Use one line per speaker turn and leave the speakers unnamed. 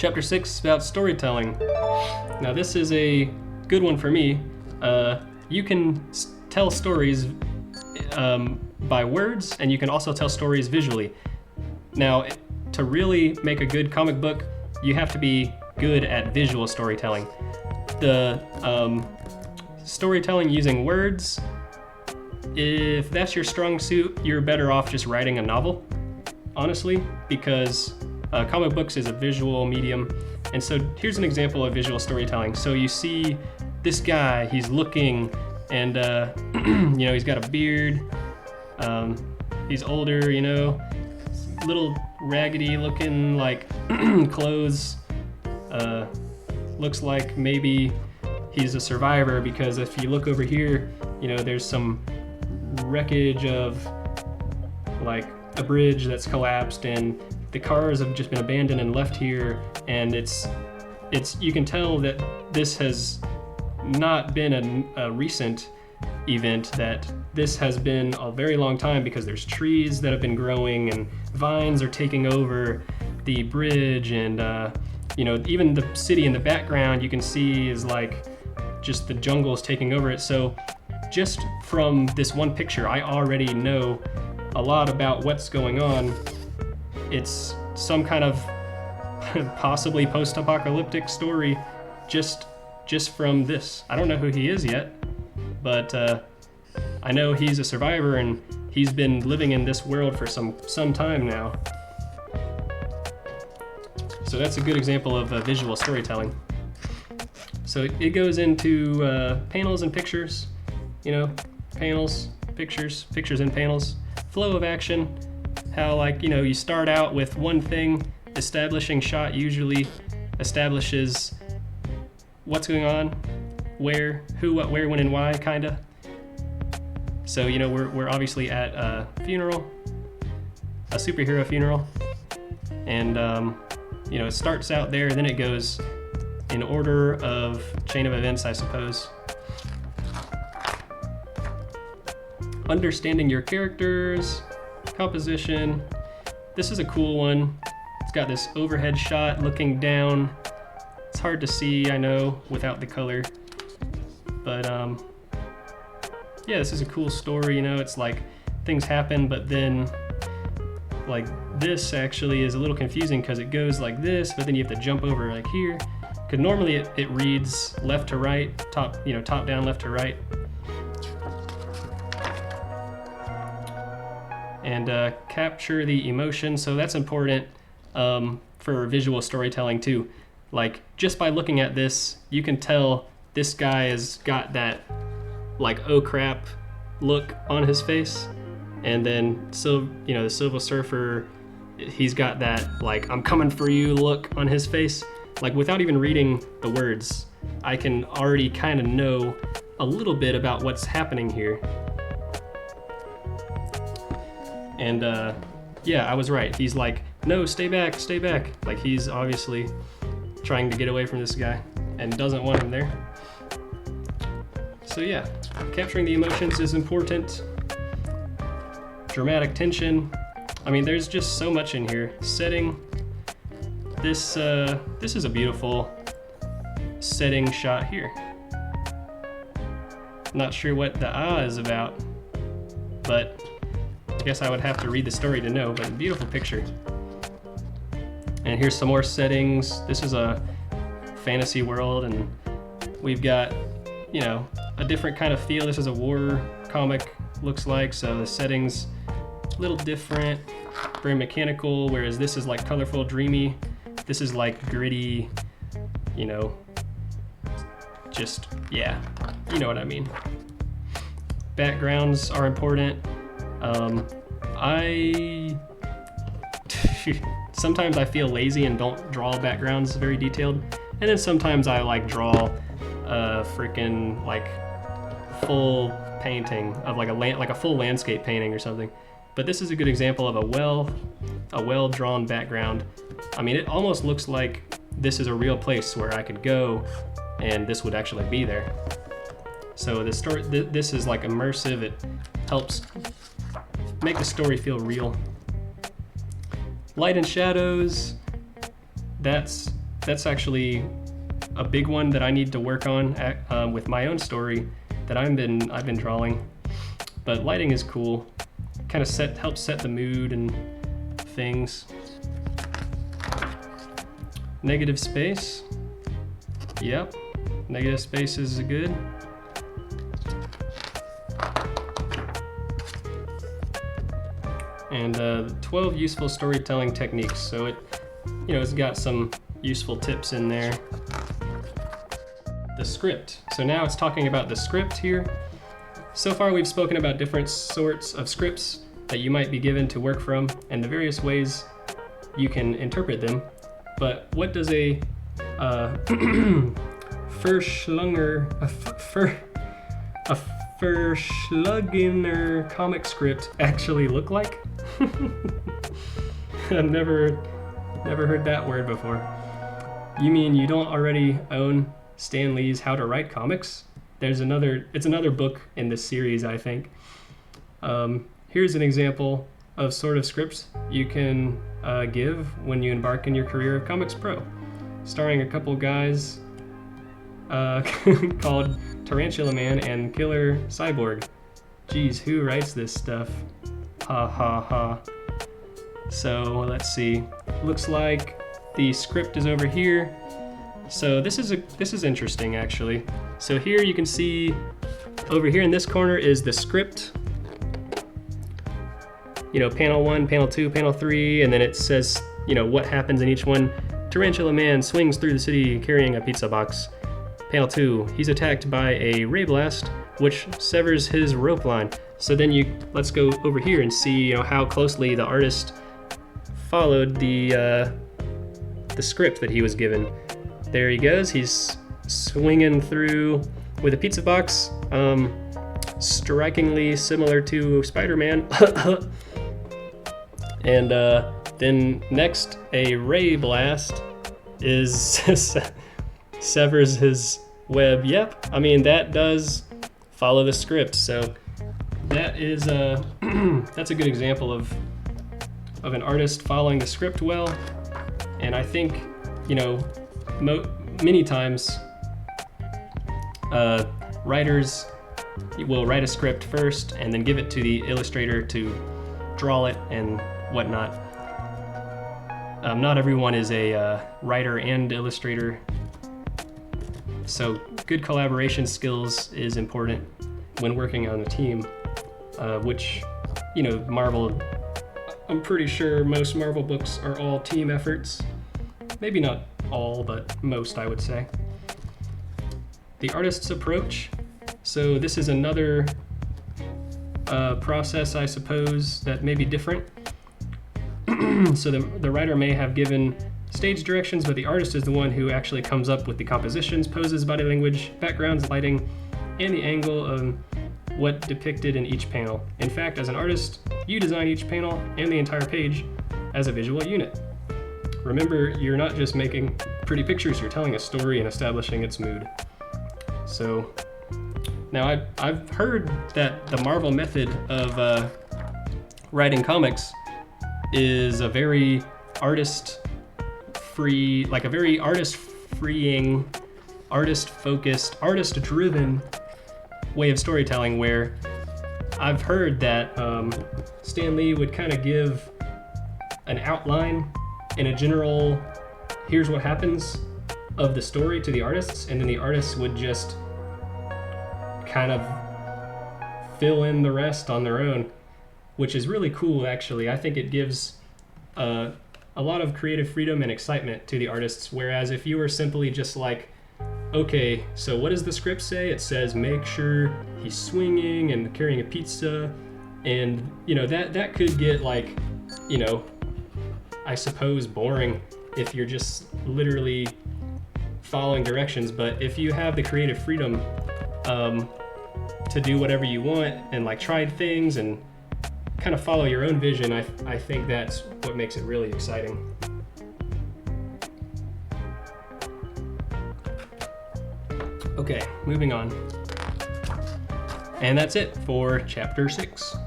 Chapter 6 about storytelling. Now this is a good one for me. You can tell stories by words, and you can also tell stories visually. Now, to really make a good comic book, you have to be good at visual storytelling. The storytelling using words, if that's your strong suit, you're better off just writing a novel, honestly, because comic books is a visual medium. And so here's an example of visual storytelling. So you see this guy, he's looking, and you know, he's got a beard, he's older, you know, little raggedy looking like clothes, looks like maybe he's a survivor, because if you look over here, you know, there's some wreckage of like a bridge that's collapsed, and the cars have just been abandoned and left here, and it's you can tell that this has not been a recent event, that this has been a very long time, because there's trees that have been growing and vines are taking over the bridge, and you know, even the city in the background you can see is like just the jungle is taking over it. So just from this one picture, I already know a lot about what's going on. It's some kind of possibly post-apocalyptic story just from this. I don't know who he is yet, but I know he's a survivor, and he's been living in this world for some time now. So that's a good example of visual storytelling. So it goes into panels and pictures, you know, panels, pictures and panels, flow of action, how, like, you know, you start out with one thing, establishing shot usually establishes what's going on, where, who, what, where, when, and why, kinda. So, you know, we're obviously at a funeral, a superhero funeral, and you know, it starts out there, then it goes in order of chain of events, I suppose. Understanding your characters, composition. This is a cool one. It's got this overhead shot looking down. It's hard to see, I know, without the color, but yeah, this is a cool story. You know, it's like things happen, but then like this actually is a little confusing because it goes like this, but then you have to jump over like here, because normally it reads left to right, top down, left to right. And capture the emotion, so that's important for visual storytelling too. Like, just by looking at this, you can tell this guy has got that like oh crap look on his face, and then the Silver Surfer, he's got that like I'm coming for you look on his face. Like, without even reading the words, I can already kind of know a little bit about what's happening here. And yeah, I was right. He's like, no, stay back. Like, he's obviously trying to get away from this guy and doesn't want him there. So yeah, capturing the emotions is important. Dramatic tension. I mean, there's just so much in here. Setting. This is a beautiful setting shot here. Not sure what the is about, but I guess I would have to read the story to know, but beautiful picture. And here's some more settings. This is a fantasy world, and we've got, you know, a different kind of feel. This is a war comic, looks like, so the settings a little different, very mechanical, whereas this is like colorful, dreamy. This is like gritty, you know, just, yeah, you know what I mean. Backgrounds are important. Sometimes I feel lazy and don't draw backgrounds very detailed, and then sometimes I like draw a freaking like full painting of like a full landscape painting or something. But this is a good example of a well drawn background. I mean, it almost looks like this is a real place where I could go and this would actually be there. So the story, this is like immersive. It helps make the story feel real. Light and shadows, that's that's actually a big one that I need to work on with my own story that I've been drawing. But lighting is cool. Kind of helps set the mood and things. Negative space. Yep, negative space is good. And 12 useful storytelling techniques. So it's got some useful tips in there. The script. So now it's talking about the script here. So far we've spoken about different sorts of scripts that you might be given to work from and the various ways you can interpret them. But what does a Verschlungener comic script actually look like? I've never heard that word before. You mean you don't already own Stan Lee's How to Write Comics? It's another book in this series, I think. Here's an example of sort of scripts you can give when you embark in your career of Comics Pro, starring a couple guys called Tarantula Man and Killer Cyborg. Geez, who writes this stuff? Ha ha ha. So let's see. Looks like the script is over here. So this is interesting actually. So here you can see over here in this corner is the script. Panel 1, panel 2, panel 3, and then it says, what happens in each one. Tarantula Man swings through the city carrying a pizza box. Panel 2, he's attacked by a ray blast, which severs his rope line. So then let's go over here and see, how closely the artist followed the script that he was given. There he goes. He's swinging through with a pizza box, strikingly similar to Spider-Man. And then next, a ray blast severs his web. Yep, I mean that does follow the script. So that is that's a good example of an artist following the script well. And I think many times writers will write a script first and then give it to the illustrator to draw it and whatnot. Not everyone is a writer and illustrator, so good collaboration skills is important when working on a team, which, Marvel, I'm pretty sure most Marvel books are all team efforts. Maybe not all, but most, I would say. The artist's approach. So this is another process, I suppose, that may be different. So the writer may have given stage directions, but the artist is the one who actually comes up with the compositions, poses, body language, backgrounds, lighting, and the angle of what depicted in each panel. In fact, as an artist, you design each panel and the entire page as a visual unit. Remember, you're not just making pretty pictures, you're telling a story and establishing its mood. So now I've heard that the Marvel method of writing comics is a very artist-freeing, artist-focused, artist-driven way of storytelling, where I've heard that Stan Lee would kind of give an outline and a general, here's what happens of the story to the artists, and then the artists would just kind of fill in the rest on their own, which is really cool, actually. I think it gives a lot of creative freedom and excitement to the artists, whereas if you were simply just like, okay, so what does the script say? It says make sure he's swinging and carrying a pizza, and that could get I suppose boring if you're just literally following directions. But if you have the creative freedom to do whatever you want and try things and kind of follow your own vision, I think that's what makes it really exciting. Okay, moving on. And that's it for chapter 6.